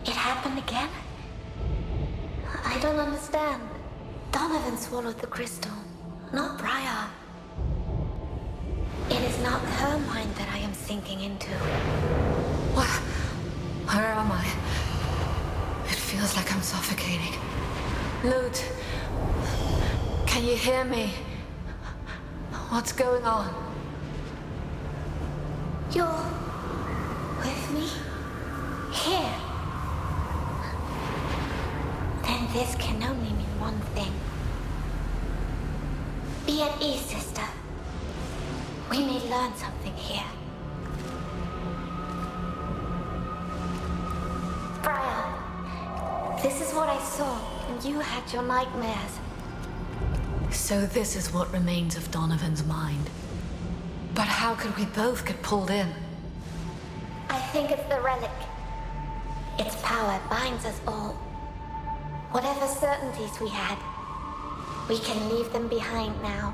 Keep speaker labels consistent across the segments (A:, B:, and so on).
A: It happened again? I don't understand. Donovan swallowed the crystal, not Briar. It is not her mind that I am sinking into.
B: Where am I? It feels like I'm suffocating. Lute, can you hear me? What's going on?
A: You're with me? Here? Then this can only mean one thing. Be at ease, sister. We may learn something here. Briar, this is what I saw when you had your nightmares.
B: So this is what remains of Donovan's mind. But how could we both get pulled in?
A: I think it's the relic. Its power binds us all. Whatever certainties we had, we can leave them behind now.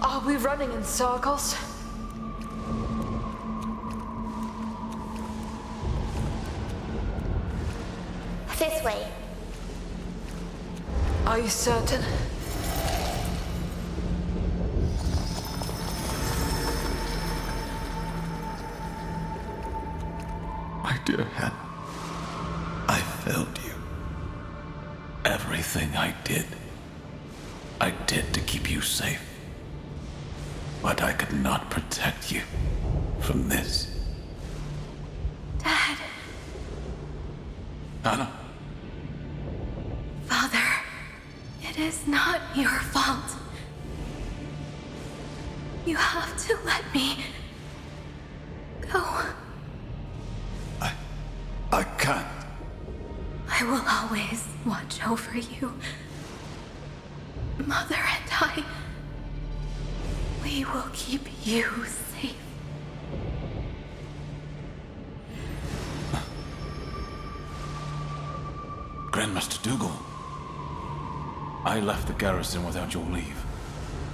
B: Are we running in circles?
A: This way.
B: Are you certain?
C: My dear Hannah, I failed you. Everything I did to keep you safe. But I could not protect you from this.
B: Dad.
C: Hannah?
B: Father, it is not your fault. You have to let me go.
C: I can't.
B: I will always watch over you. Mother and I, we will keep you safe.
C: Grandmaster Dougal, I left the garrison without your leave.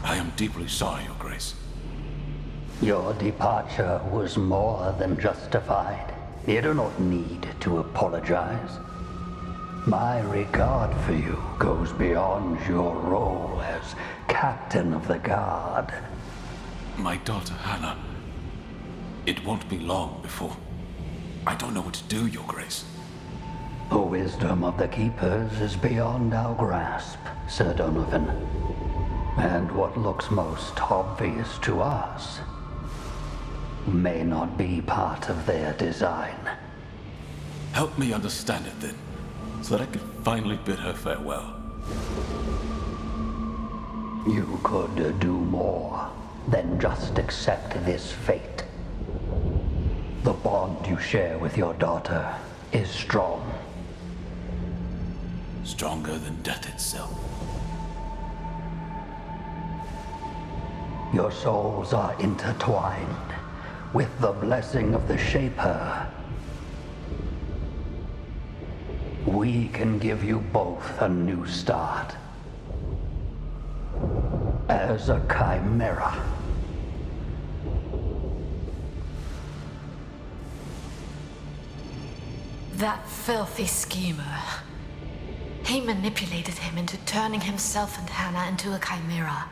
C: I am deeply sorry, Your Grace.
D: Your departure was more than justified. You do not need to apologize. My regard for you goes beyond your role as captain of the guard.
C: My daughter, Hannah, it won't be long before... I don't know what to do, Your Grace.
D: The wisdom of the Keepers is beyond our grasp, Sir Donovan. And what looks most obvious to us may not be part of their design.
C: Help me understand it then, so that I can finally bid her farewell.
D: You could do more than just accept this fate. The bond you share with your daughter is strong.
C: Stronger than death itself.
D: Your souls are intertwined with the blessing of the Shaper. We can give you both a new start. As a chimera.
B: That filthy schemer. He manipulated him into turning himself and Hannah into a chimera.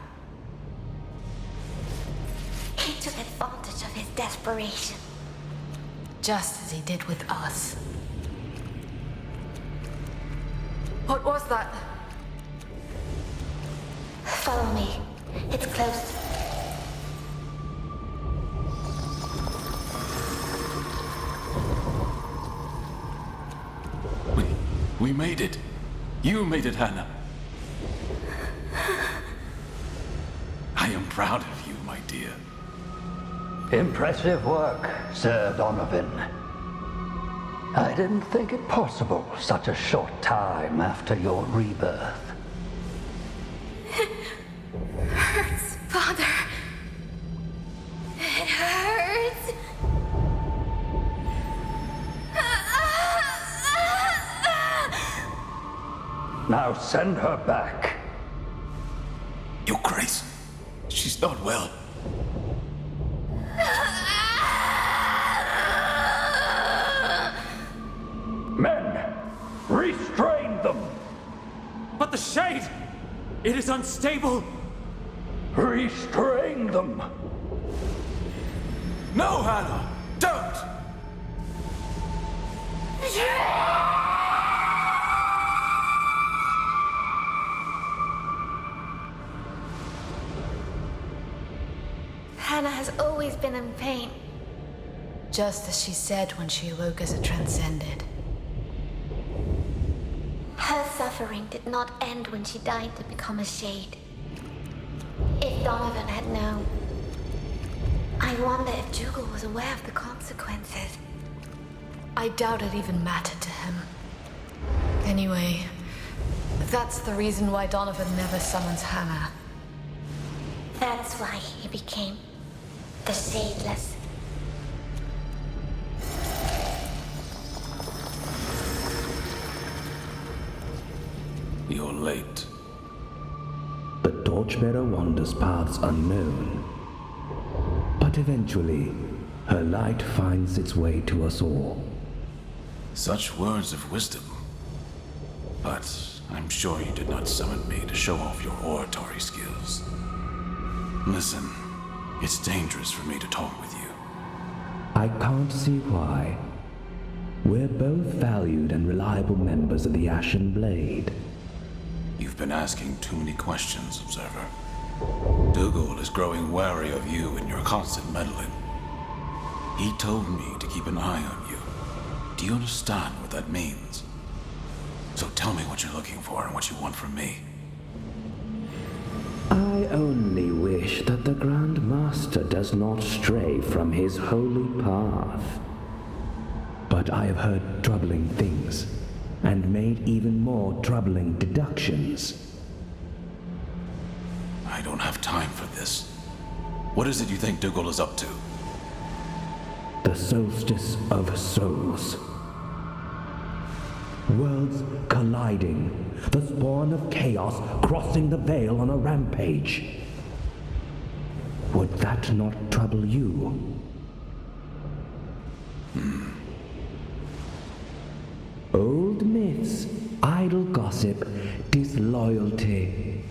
A: He took advantage of his desperation.
B: Just as he did with us. What was that?
A: Follow me. It's close.
C: We made it. You made it, Hannah. I am proud of you, my dear.
D: Impressive work, Sir Donovan. I didn't think it possible such a short time after your rebirth.
B: It hurts, Father. It hurts.
D: Now send her back.
C: Your Grace, she's not well.
E: shade! It is unstable!
D: Restrain them!
C: No, Hannah! Don't!
A: Hannah has always been in pain.
B: Just as she said when she awoke as a transcended.
A: Her suffering did not end when she died to become a shade. If Donovan had known, I wonder if Dougal was aware of the consequences.
B: I doubt it even mattered to him. Anyway, that's the reason why Donovan never summons Hannah.
A: That's why he became the Shadeless.
C: You're late.
F: The Torchbearer wanders paths unknown, but eventually, her light finds its way to us all.
C: Such words of wisdom. But I'm sure you did not summon me to show off your oratory skills. Listen, it's dangerous for me to talk with you.
F: I can't see why. We're both valued and reliable members of the Ashen Blade.
C: You've been asking too many questions, Observer. Dougal is growing wary of you and your constant meddling. He told me to keep an eye on you. Do you understand what that means? So tell me what you're looking for and what you want from me.
F: I only wish that the Grand Master does not stray from his holy path. But I have heard troubling things, and made even more troubling deductions.
C: I don't have time for this. What is it you think Dougal is up to?
F: The Soulstice of Souls. Worlds colliding, the spawn of chaos crossing the veil on a rampage. Would that not trouble you? Old myths, idle gossip, disloyalty.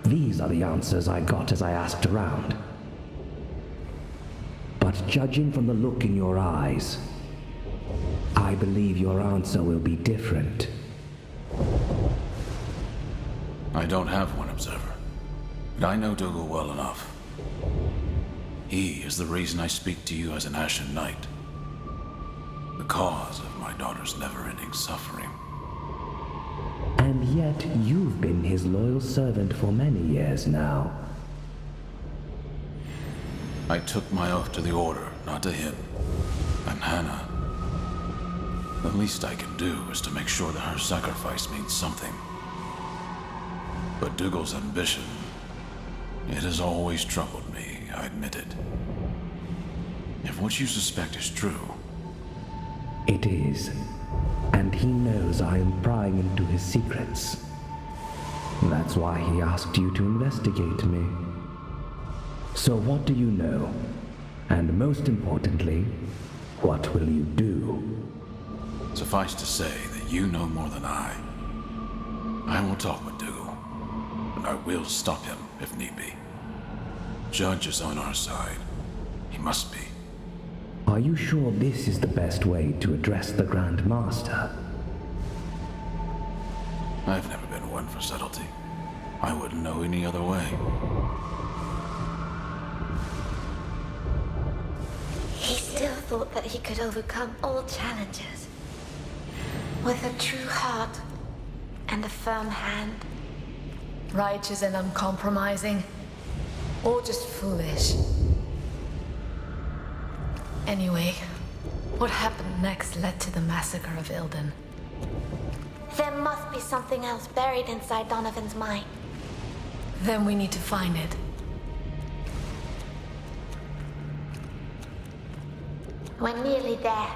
F: These are the answers I got as I asked around. But judging from the look in your eyes, I believe your answer will be different.
C: I don't have one, Observer. But I know Dougal well enough. He is the reason I speak to you as an Ashen Knight. The cause of my daughter's never-ending suffering.
F: And yet you've been his loyal servant for many years now.
C: I took my oath to the Order, not to him. And Hannah. The least I can do is to make sure that her sacrifice means something. But Dougal's ambition, it has always troubled me, I admit it. If what you suspect is true,
F: It is. And he knows I am prying into his secrets. That's why he asked you to investigate me. So what do you know? And most importantly, what will you do?
C: suffice to say that you know more than I. I will talk with Dougal, and I will stop him if need be. Judge is on our side. He must be.
F: Are you sure this is the best way to address the Grand Master?
C: I've never been one for subtlety. I wouldn't know any other way.
A: He still thought that he could overcome all challenges. With a true heart and a firm hand.
B: Righteous and uncompromising, or just foolish. Anyway, what happened next led to the massacre of Ilden.
A: There must be something else buried inside Donovan's mind.
B: Then we need to find it.
A: We're nearly there.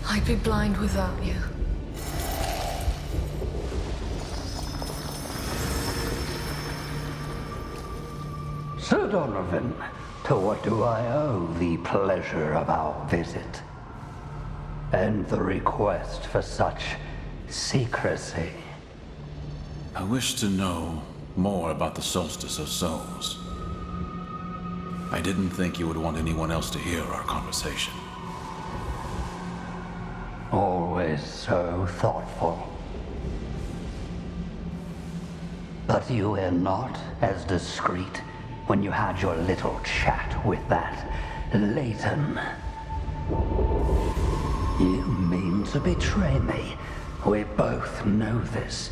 B: I'd be blind without you.
D: Sir Donovan, to what do I owe the pleasure of our visit? And the request for such secrecy.
C: I wish to know more about the Solstice of Souls. I didn't think you would want anyone else to hear our conversation.
D: Always so thoughtful. But you were not as discreet when you had your little chat with that Leighton. You mean to betray me. We both know this.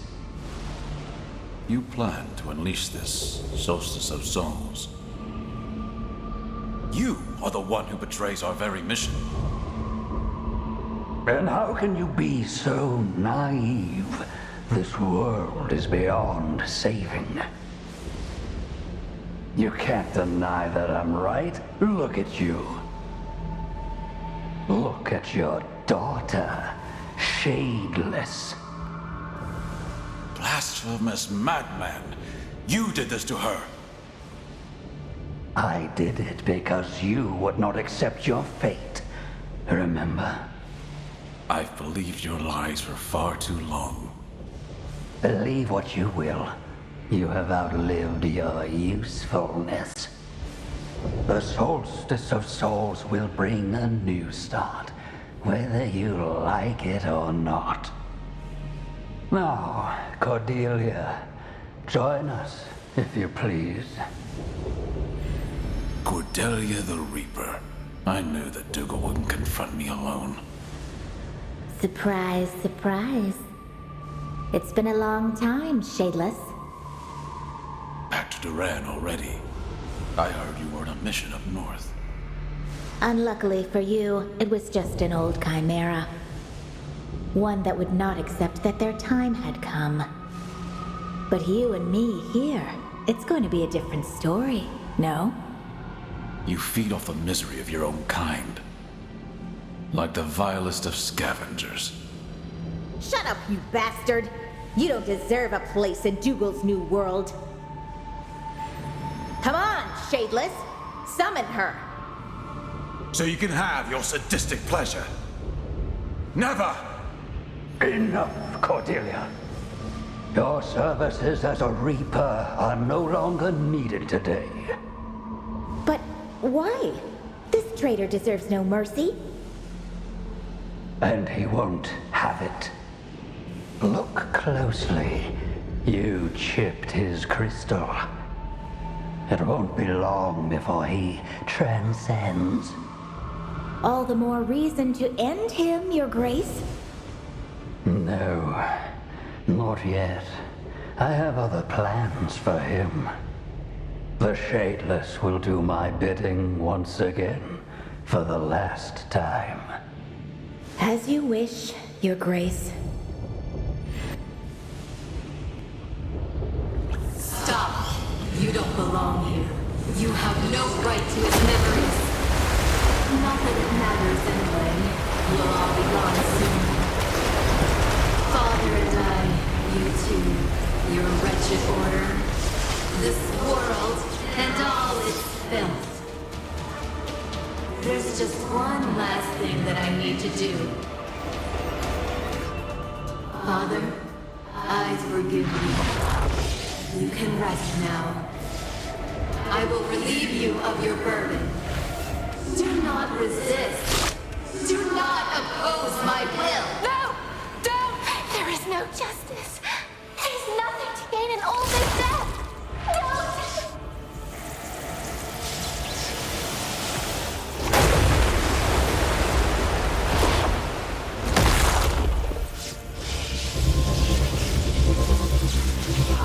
C: You plan to unleash this Solstice of Souls. You are the one who betrays our very mission.
D: And how can you be so naive? This world is beyond saving. You can't deny that I'm right. Look at you. Look at your daughter, Shadeless.
C: Blasphemous madman! You did this to her!
D: I did it because you would not accept your fate. Remember?
C: I've believed your lies for far too long.
D: Believe what you will. You have outlived your usefulness. The Solstice of Souls will bring a new start, whether you like it or not. Now, Cordelia, join us, if you please.
C: Cordelia the Reaper. I knew that Dougal wouldn't confront me alone.
A: Surprise, surprise. It's been a long time, Shadeless.
C: Back to Duran already. I heard you were on a mission up north.
A: Unluckily for you, it was just an old chimera. One that would not accept that their time had come. But you and me here, it's going to be a different story, no?
C: You feed off the misery of your own kind. Like the vilest of scavengers.
G: Shut up, you bastard! You don't deserve a place in Dougal's new world. Come on, Shadeless! Summon her!
C: So you can have your sadistic pleasure. Never!
D: Enough, Cordelia. Your services as a Reaper are no longer needed today.
G: But why? This traitor deserves no mercy.
D: And he won't have it. Look closely. You chipped his crystal. It won't be long before he transcends.
G: All the more reason to end him, Your Grace.
D: No, not yet. I have other plans for him. The Shadeless will do my bidding once again, for the last time.
G: As you wish, Your Grace.
B: Stop! You don't belong here. You have no right to his memories. Not that it matters anyway. You'll all be gone soon. Father and I, you two, your wretched order, this world, and all its filth. There's just one last thing that I need to do. Father, I forgive you. You can rest now. I will relieve you of your burden. Do not resist. Do not oppose my will.
A: No! Don't! There is no justice. There's nothing to gain in all this death. Don't!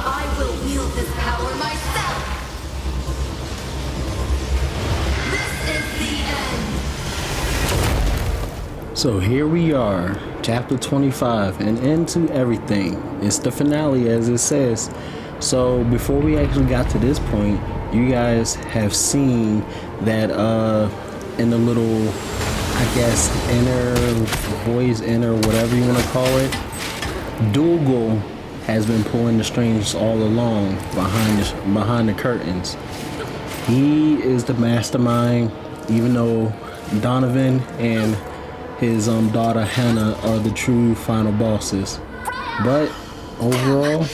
B: I will wield this power myself. This is the end.
H: So here we are, chapter 25, and into everything. It's the finale, as it says. So before we actually got to this point, you guys have seen that in the little, I guess, inner whatever you want to call it, Dougal has been pulling the strings all along behind the curtains. He is the mastermind, even though Donovan and his daughter Hannah are the true final bosses. But overall,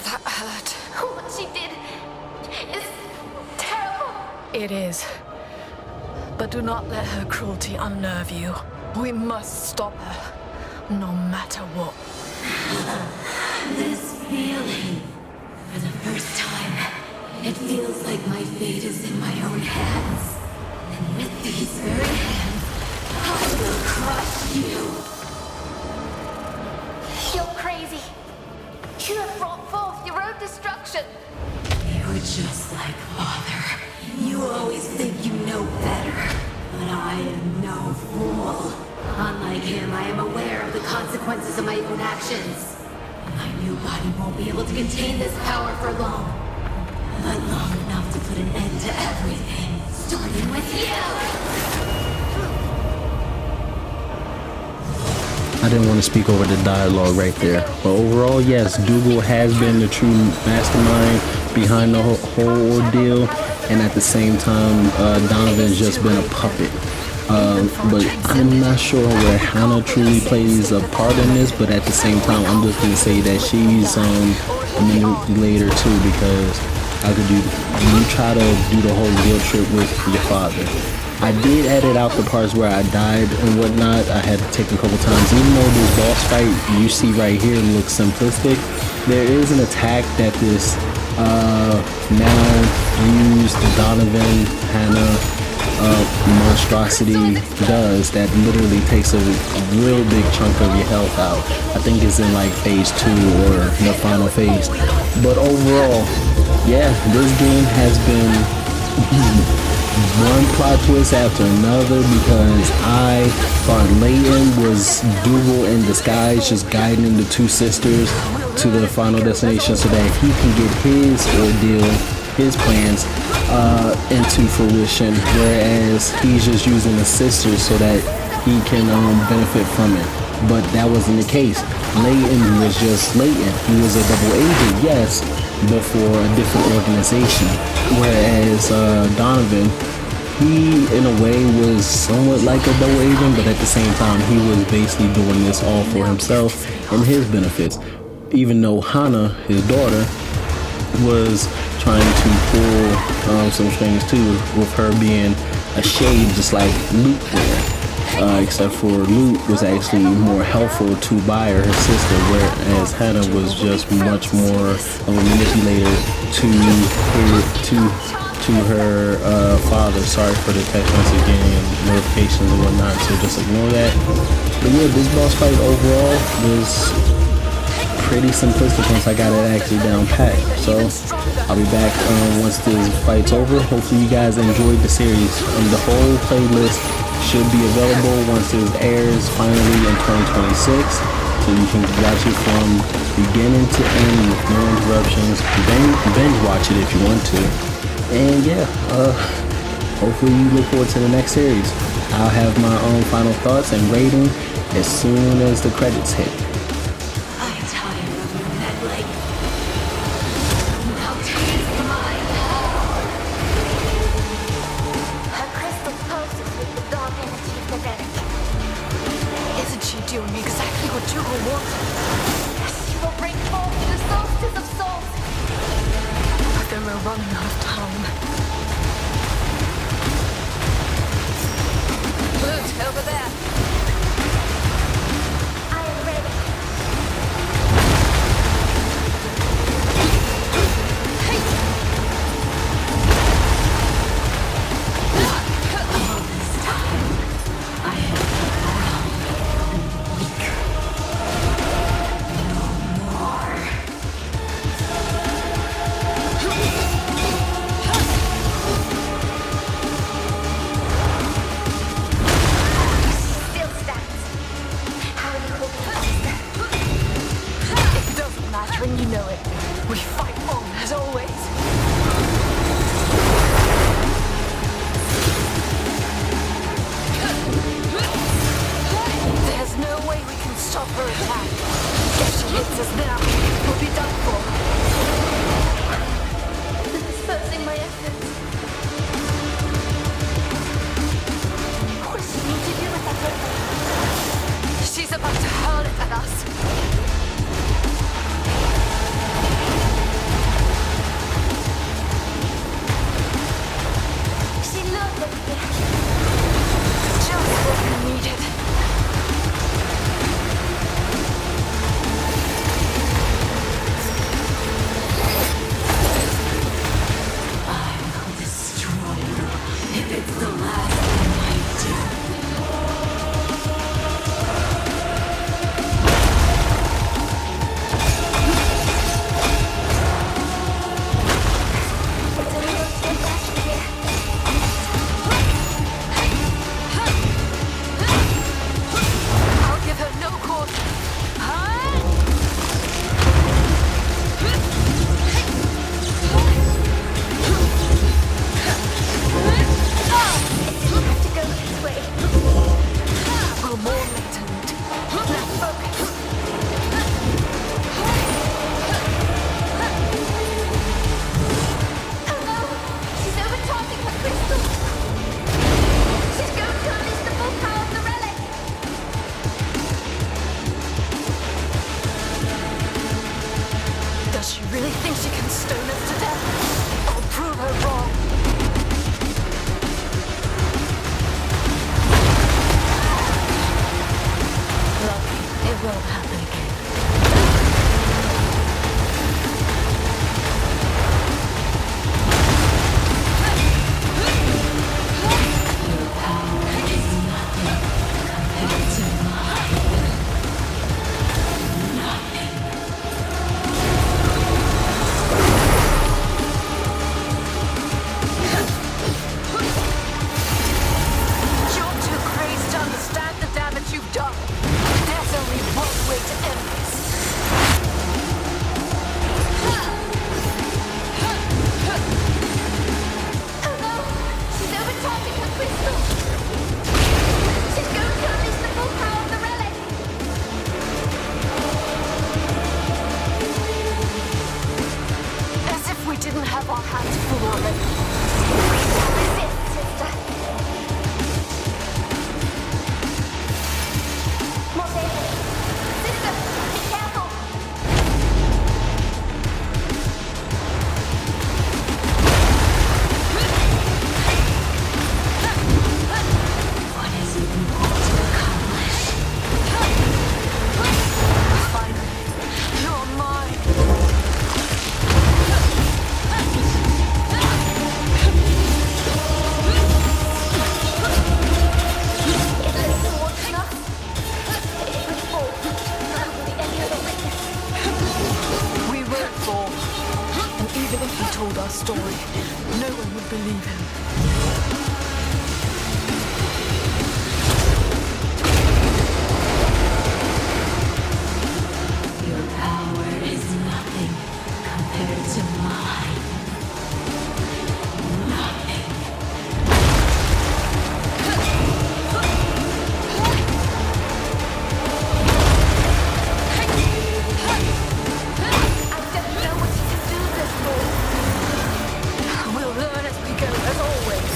I: That hurt.
B: What she did is terrible.
I: It is. But do not let her cruelty unnerve you. We must stop her, no matter what.
B: This feeling. For the first time, it feels like my fate is in my own hands. And with these very hands, I will crush you.
A: You're crazy. You have brought forth your own destruction.
B: You're just like Father. You always think you know better. But I am no fool. Unlike him, I am aware of the consequences of my own actions. My new body won't be able to contain this power for long. But long enough to put an end to everything. Starting with you!
H: I didn't want to speak over the dialogue right there. But overall, yes, Dougal has been the true mastermind behind the whole ordeal. And at the same time, Donovan's just been a puppet. But I'm not sure where Hannah truly plays a part in this, but at the same time, I'm just gonna say that she's a manipulator too, because how could you try to do the whole guilt trip with your father? I did edit out the parts where I died and whatnot. I had to take a couple times. Even though this boss fight you see right here looks simplistic, there is an attack that this now used Donovan Hannah monstrosity does that literally takes a real big chunk of your health out. I think it's in like phase 2 or the final phase. But overall, yeah, this game has been one plot twist after another, because I thought Layton was Dougal in disguise, just guiding the two sisters to the final destination so that he can get his ordeal, his plans into fruition, whereas he's just using the sisters so that he can benefit from it. But that wasn't the case. Layton was just Layton. He was a double agent, yes, but for a different organization. Whereas Donovan, he in a way was somewhat like a double agent, but at the same time he was basically doing this all for himself and his benefits. Even though Hannah, his daughter, was trying to pull some strings too, with her being a shade just like Luke there. Except for Luke was actually more helpful to Bayer, her sister, whereas Hannah was just much more of a manipulator to her father. Sorry for the text message and notifications and whatnot, so just ignore that. But yeah, this boss fight overall was pretty simplistic once I got it actually down packed. So I'll be back once this fight's over. Hopefully you guys enjoyed the series. The whole playlist should be available once it airs finally in 2026, so you can watch it from beginning to end with no interruptions. Binge watch it if you want to. And yeah, hopefully you look forward to the next series. I'll have my own final thoughts and rating as soon as the credits hit.
B: I'm tired of your meddling. Now taste my power.
A: Her crystal pulses with the dark energy of the relic.
I: Isn't she doing exactly what Dougal wanted?
A: She will bring forth the Soulstice of Souls.
I: But then we're running out of time. Look, over there.
A: I am ready.
I: Even if he told our story, no one would believe him.
B: Your power is nothing compared to mine. Nothing.
I: I don't know what you can do this for. We'll learn as we go, as always.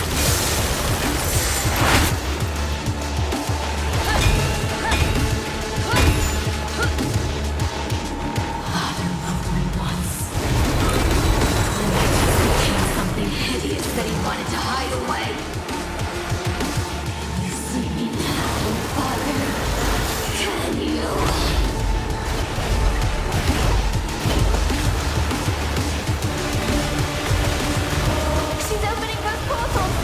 B: Father loved me once. Then I just became something hideous that he wanted to hide away. Can you see me now, Father? Can you?
I: She's opening those portals!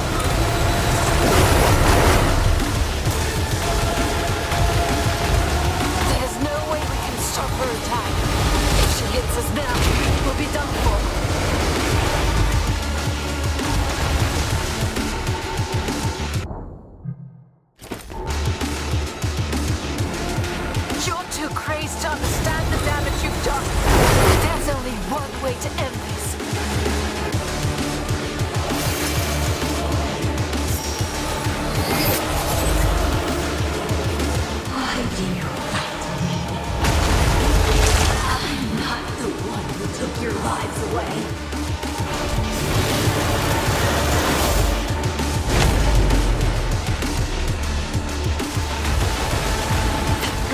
I: There's no way we can stop her attack. If she hits us now, we'll be done for. You're too crazed to understand the damage you've done. There's only one way to end this.
B: Why do you fight me? I'm not the one who took your lives away.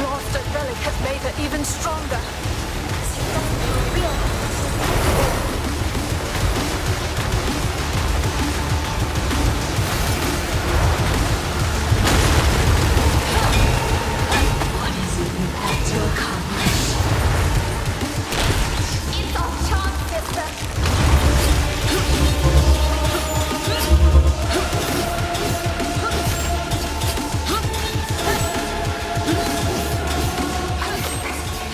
I: Lost a relic has made her even stronger.
B: What is it you have to accomplish?
I: It's our chance, sister.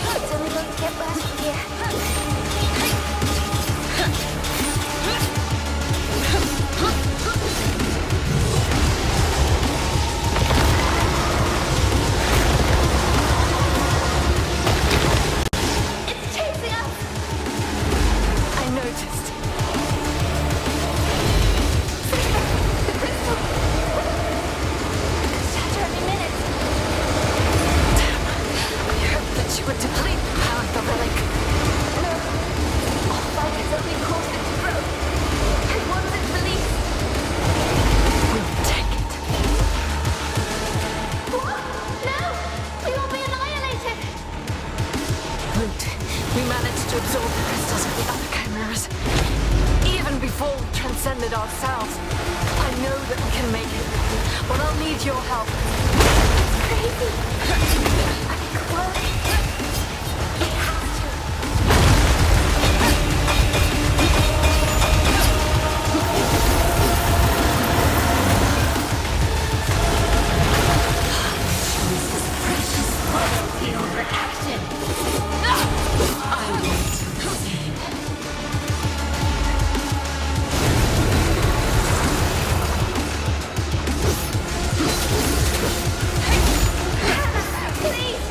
I: It's only going to get worse from here. It's chasing us! I noticed. The crystal! Could shatter any minute. Damn. I hoped that she would deplete the power of the relic. No. Our fight has only caused it to grow. And once it's released, we'll take it. What? No! We will be annihilated! Root, we managed to absorb the crystals of the other chimeras. Even before we transcended ourselves, I know that we can make it. But I'll need your help. Crazy! I close. We have to.
B: Chooses precious loyalty over action. I won't do the same.
I: Please!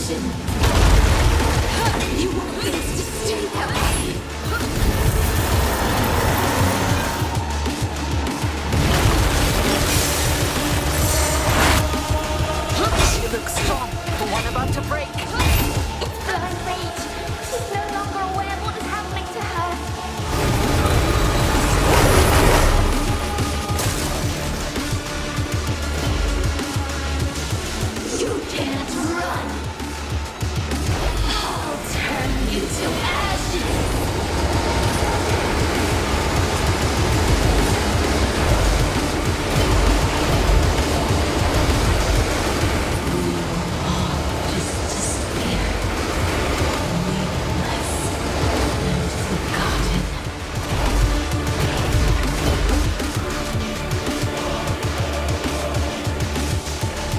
B: illusion. You want things to stay that way.
I: She looks strong, the one about to break.
A: It's blind rage. She's no longer aware of what is happening to her.
B: You can't run. I'll turn you to ashes. Just despair. Nameless and forgotten.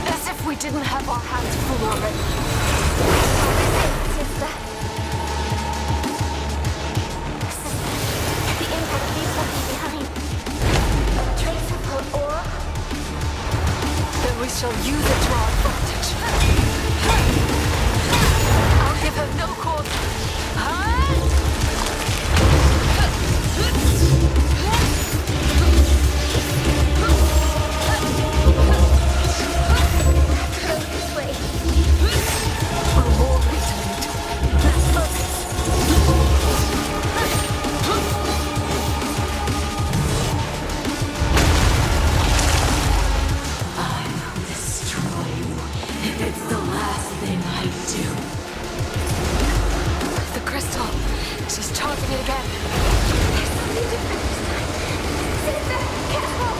I: As if we didn't have our hands full already.
A: Sister. The impact leaves something behind. A trace of her aura.
I: Then we shall use it to our advantage. I'll give her no cause.
A: Go this way.
I: More resolute. Less focus.
B: I will destroy you if it's the last thing I do.
I: The crystal. She's charging it again.
A: Sister, careful!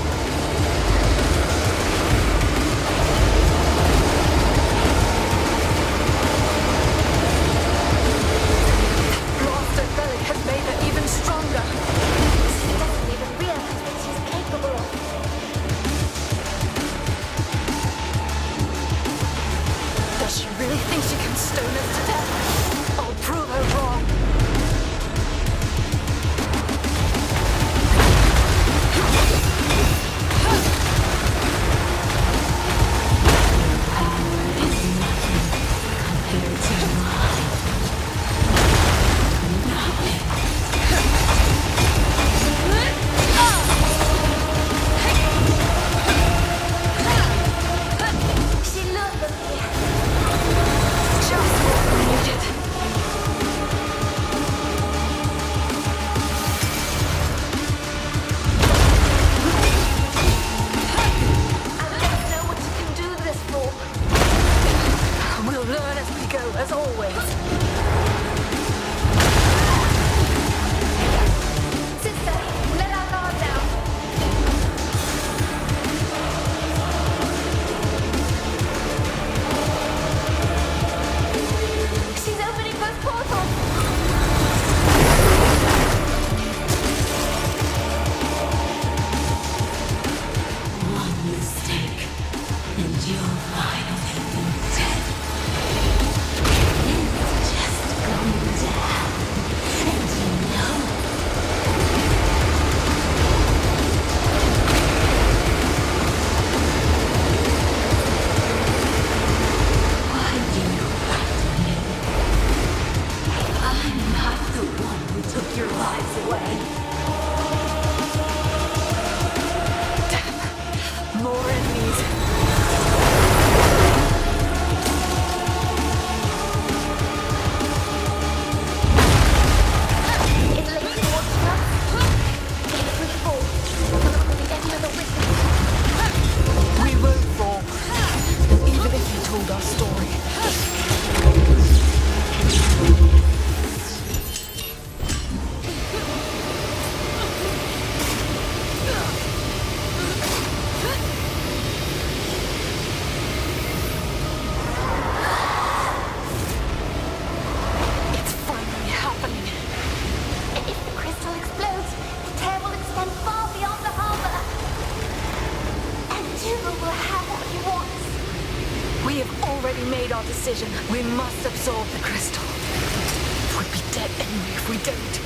I: Blasted belly has made her even stronger.
A: She doesn't even realize what she's capable of.
I: Does she really think she can stone us to death? I'll prove her wrong.
B: Compared to mine.
A: She lured them here.
I: Just what we needed.
A: I don't know what you can do this for.
I: We'll learn as we go, as always.
A: Sister, let our guard down. She's opening those portals.
B: One mistake, and you'll finally be dead. It's just going to happen, and you know. Why do you fight me? I'm not the one who took your lives away.
I: More enemies.
A: It's late to watch us. If we fall, we'll look at the end of the witness.
I: We won't fall. Even if you told our story. It's finally happening.
A: If the crystal explodes, the tear will extend far beyond the harbor. And Dougal will have what he wants.
I: We have already made our decision. We must absorb the crystal. We'd be dead anyway if we don't.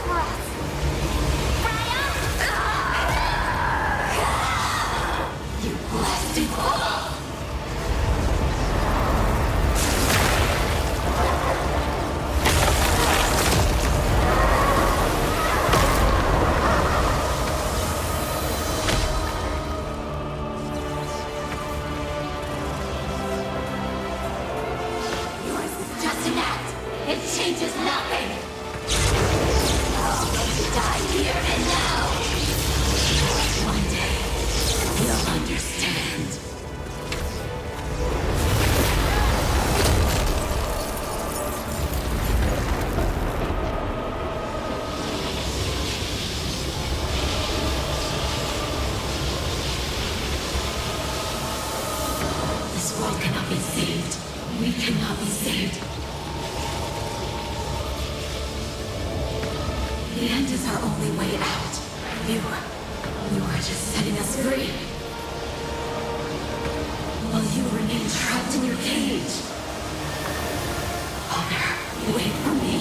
I: for us.
B: You blasted fool! Yours is just an act. It changes nothing. All going to die here and now. One day, you'll understand. This world cannot be saved. We cannot be saved. The end is our only way out. You are just setting us free. While you remain trapped in your cage. Father, wait for me.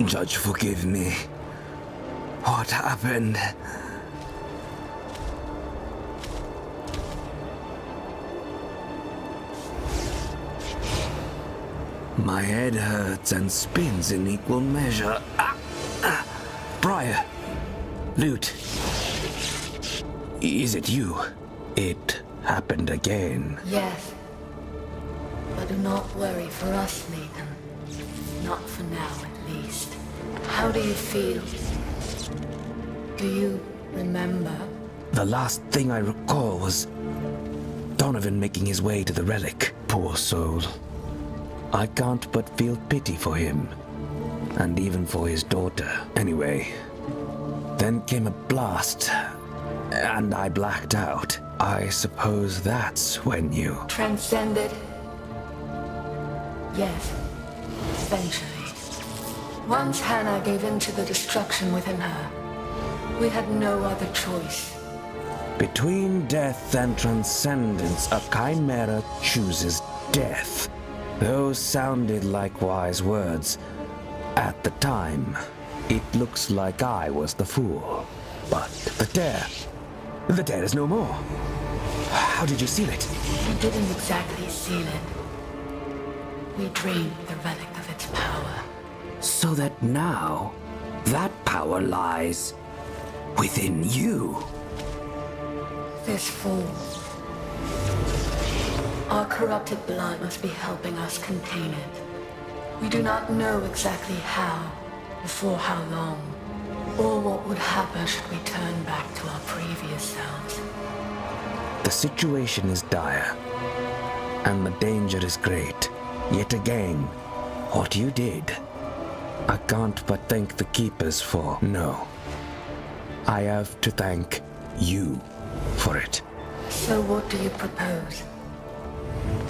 F: Judge, forgive me. What happened? My head hurts and spins in equal measure. Briar! Lute! Is it you? It happened again.
I: Yes. But do not worry for us, Nathan. Not for now, at least. How do you feel? Do you remember?
F: The last thing I recall was Donovan making his way to the relic. Poor soul. I can't but feel pity for him. And even for his daughter. Anyway, then came a blast, and I blacked out. I suppose that's when you...
I: Transcended? Yes. Eventually. Once Hannah gave in to the destruction within her, we had no other choice.
F: Between death and transcendence, a chimera chooses death. Those sounded like wise words. At the time, it looks like I was the fool. But the tear is no more. How did you seal it?
I: We didn't exactly seal it. We drained the relic of its power.
F: So that now, that power lies within you.
I: This fool. Our corrupted blood must be helping us contain it. We do not know exactly how, or for how long, or what would happen should we turn back to our previous selves.
F: The situation is dire, and the danger is great. Yet again, what you did, I can't but thank the Keepers for. No, I have to thank you for it.
I: So what do you propose?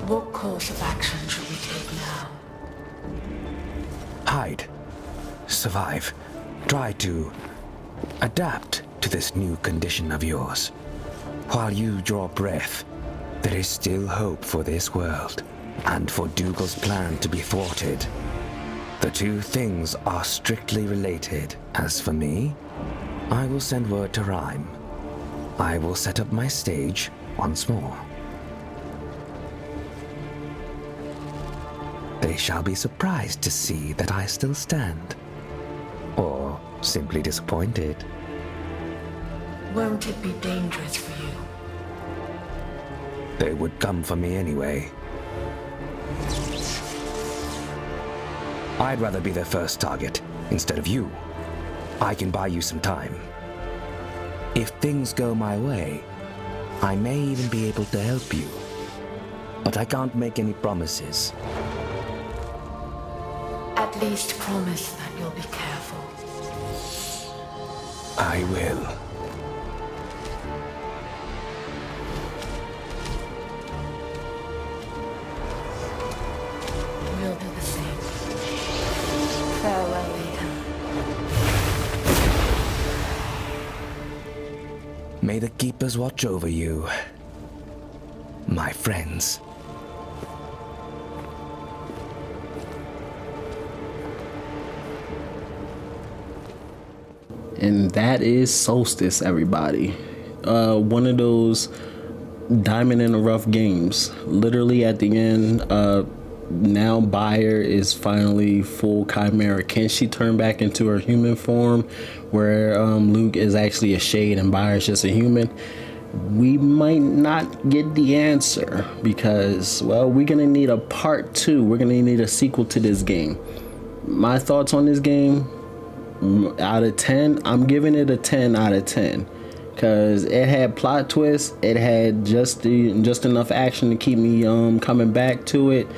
I: What course of action should we take now?
F: Hide. Survive. Try to adapt to this new condition of yours. While you draw breath, There is still hope for this world, and for Dougal's plan to be thwarted. The two things are strictly related. As for me, I will send word to Rhyme. I will set up my stage once more. They shall be surprised to see that I still stand. Or simply disappointed.
I: Won't it be dangerous for you?
F: They would come for me anyway. I'd rather be their first target instead of you. I can buy you some time. If things go my way, I may even be able to help you. But I can't make any promises.
I: At least promise that you'll be careful.
F: I will.
I: We'll do the same. Farewell, Ethan.
F: May the Keepers watch over you, my friends.
H: And that is Soulstice, everybody. One of those diamond in the rough games. Literally at the end, now Bayer is finally full Chimera. Can she turn back into her human form, where Luke is actually a shade and Bayer is just a human? We might not get the answer because, well, we're gonna need a part 2. We're gonna need a sequel to this game. My thoughts on this game, out of 10, I'm giving it a 10 out of 10 because it had plot twists. It had just enough action to keep me coming back to it.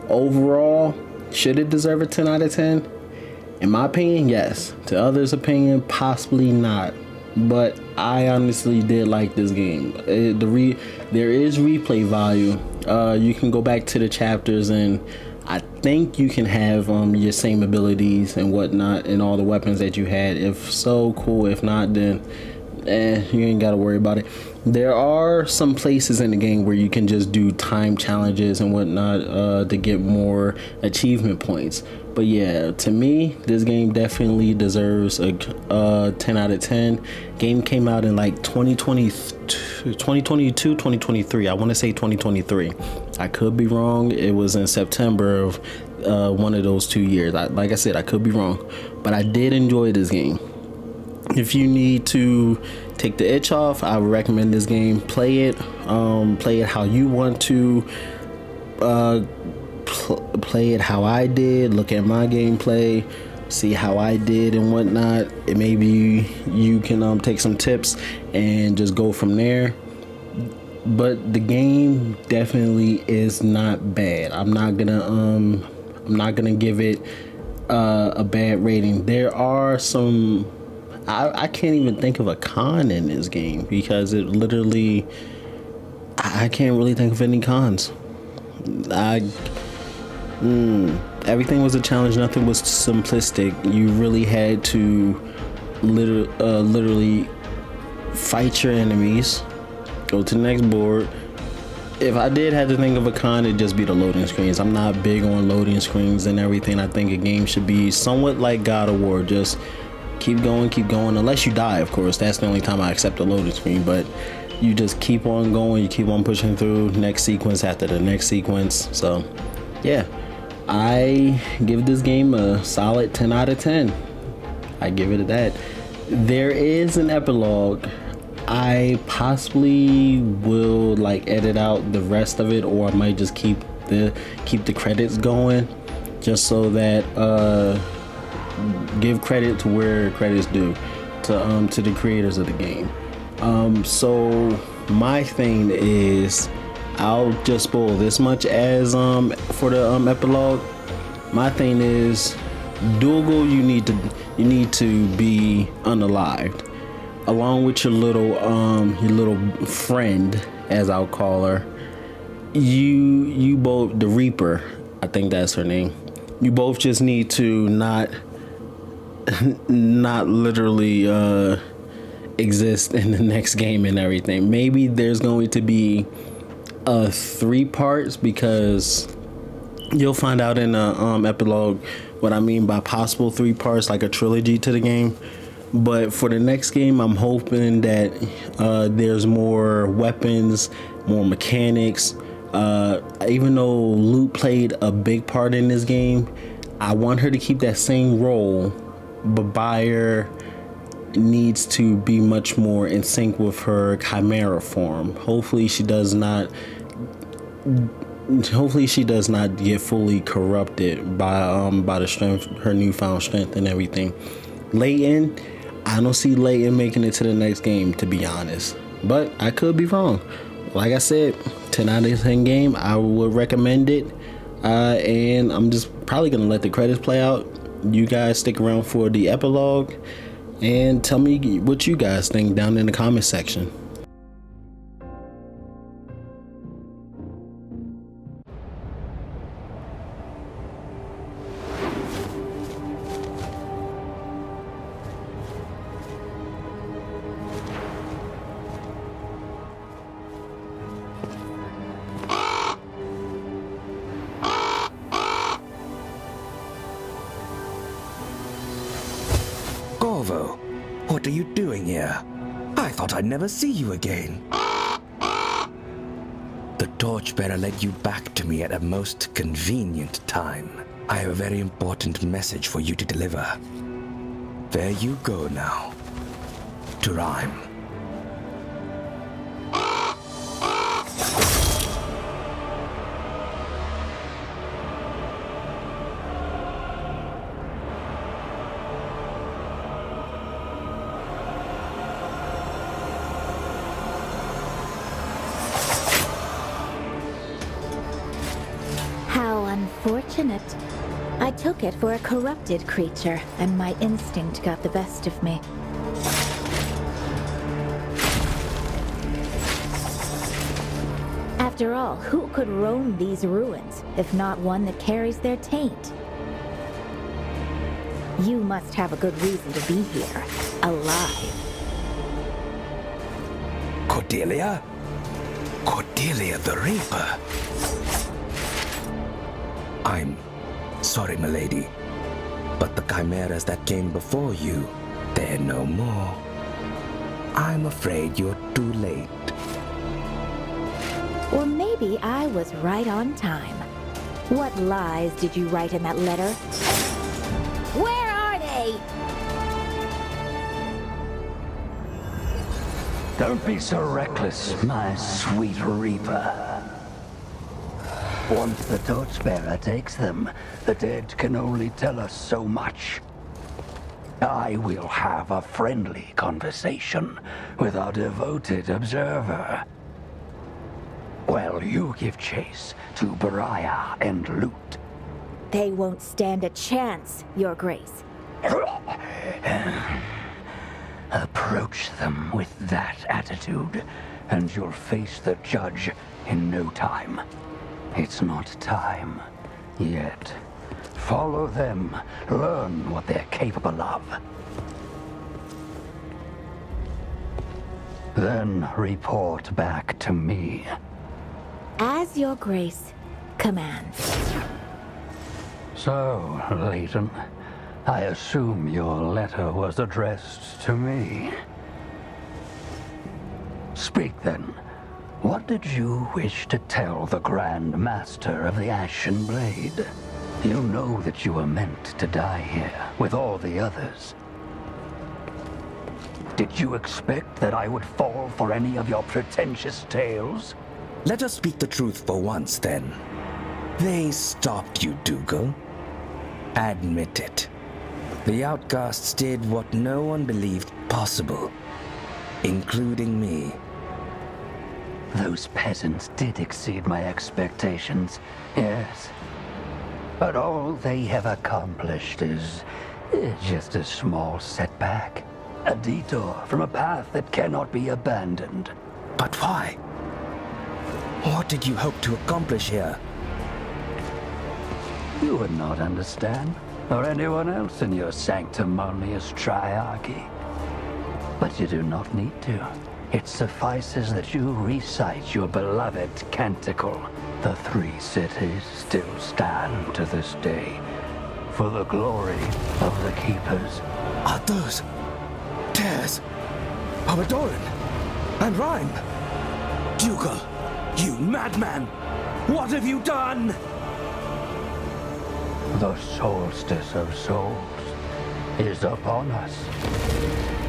H: Overall, should it deserve a 10 out of 10? In my opinion, yes. To others' opinion, possibly not. But I honestly did like this game. There is replay value. You can go back to the chapters, and I think you can have your same abilities and whatnot and all the weapons that you had. If so, cool. If not, then you ain't gotta worry about it. There are some places in the game where you can just do time challenges and whatnot to get more achievement points. But yeah, to me, this game definitely deserves a 10 out of 10. Game came out in like 2022, 2023. I want to say 2023. I could be wrong. It was in September of one of those 2 years. Like I said, I could be wrong. But I did enjoy this game. If you need to take the itch off, I would recommend this game. Play it how you want to. Play it how I did. Look at my gameplay, see how I did and whatnot, and maybe you can take some tips and just go from there. But the game definitely is not bad. I'm not gonna give it a bad rating. There are some, I can't even think of a con in this game because it literally, I can't really think of any cons. Everything was a challenge. Nothing was simplistic. You really had to literally fight your enemies, go to the next board. If I did have to think of a con, it'd just be the loading screens. I'm not big on loading screens and everything. I think a game should be somewhat like God of War. Just keep going, unless you die, of course. That's the only time I accept a loading screen. But you just keep on going, you keep on pushing through, next sequence after the next sequence. So yeah, I give this game a solid 10 out of 10. I give it that. There is an epilogue. I possibly will edit out the rest of it, or I might just keep the credits going, just so that give credit to where credit's due, to the creators of the game. So my thing is, I'll just spoil this much as for the epilogue. My thing is, Dougal, you need to be unalived, along with your little friend, as I'll call her. You both, the Reaper, I think that's her name. You both just need to not literally exist in the next game and everything. Maybe there's going to be 3 parts, because you'll find out in the epilogue what I mean by possible 3 parts, like a trilogy to the game. But for the next game, I'm hoping that there's more weapons, more mechanics. Even though Luke played a big part in this game, I want her to keep that same role, but Bayer needs to be much more in sync with her chimera form. Hopefully she does not get fully corrupted by the strength, her newfound strength and everything. Layton, I don't see Layton making it to the next game, to be honest, but I could be wrong. Like I said, 10 out of 10 game, I would recommend it, and I'm just probably gonna let the credits play out. You guys stick around for the epilogue and tell me what you guys think down in the comment section.
F: Corvo, what are you doing here? I thought I'd never see you again. The torchbearer led you back to me at a most convenient time. I have a very important message for you to deliver. There you go now. To Rhyme.
A: How unfortunate. I took it for a corrupted creature, and my instinct got the best of me. After all, who could roam these ruins, if not one that carries their taint? You must have a good reason to be here, alive.
F: Cordelia? Cordelia the Reaper? I'm sorry, milady, but the chimeras that came before you, they're no more. I'm afraid you're too late.
A: Or maybe I was right on time. What lies did you write in that letter? Where are they?
D: Don't be so reckless, my sweet Reaper. Once the torchbearer takes them, the dead can only tell us so much. I will have a friendly conversation with our devoted observer. While you give chase to Beriah and Loot.
A: They won't stand a chance, Your Grace.
D: Approach them with that attitude, and you'll face the judge in no time. It's not time yet. Follow them. Learn what they're capable of. Then report back to me.
A: As Your Grace commands.
D: So, Layton, I assume your letter was addressed to me. Speak then. What did you wish to tell the Grand Master of the Ashen Blade? You know that you were meant to die here with all the others. Did you expect that I would fall for any of your pretentious tales?
F: Let us speak the truth for once, then. They stopped you, Dougal. Admit it. The outcasts did what no one believed possible, including me.
D: Those peasants did exceed my expectations, yes. But all they have accomplished is just a small setback. A detour from a path that cannot be abandoned.
F: But why? What did you hope to accomplish here?
D: You would not understand, or anyone else in your sanctimonious triarchy. But you do not need to. It suffices that you recite your beloved canticle. The 3 cities still stand to this day for the glory of the Keepers.
F: Are those tears of Adoran and Rhyme? Dougal, you madman! What have you done?
D: The Soulstice of Souls is upon us.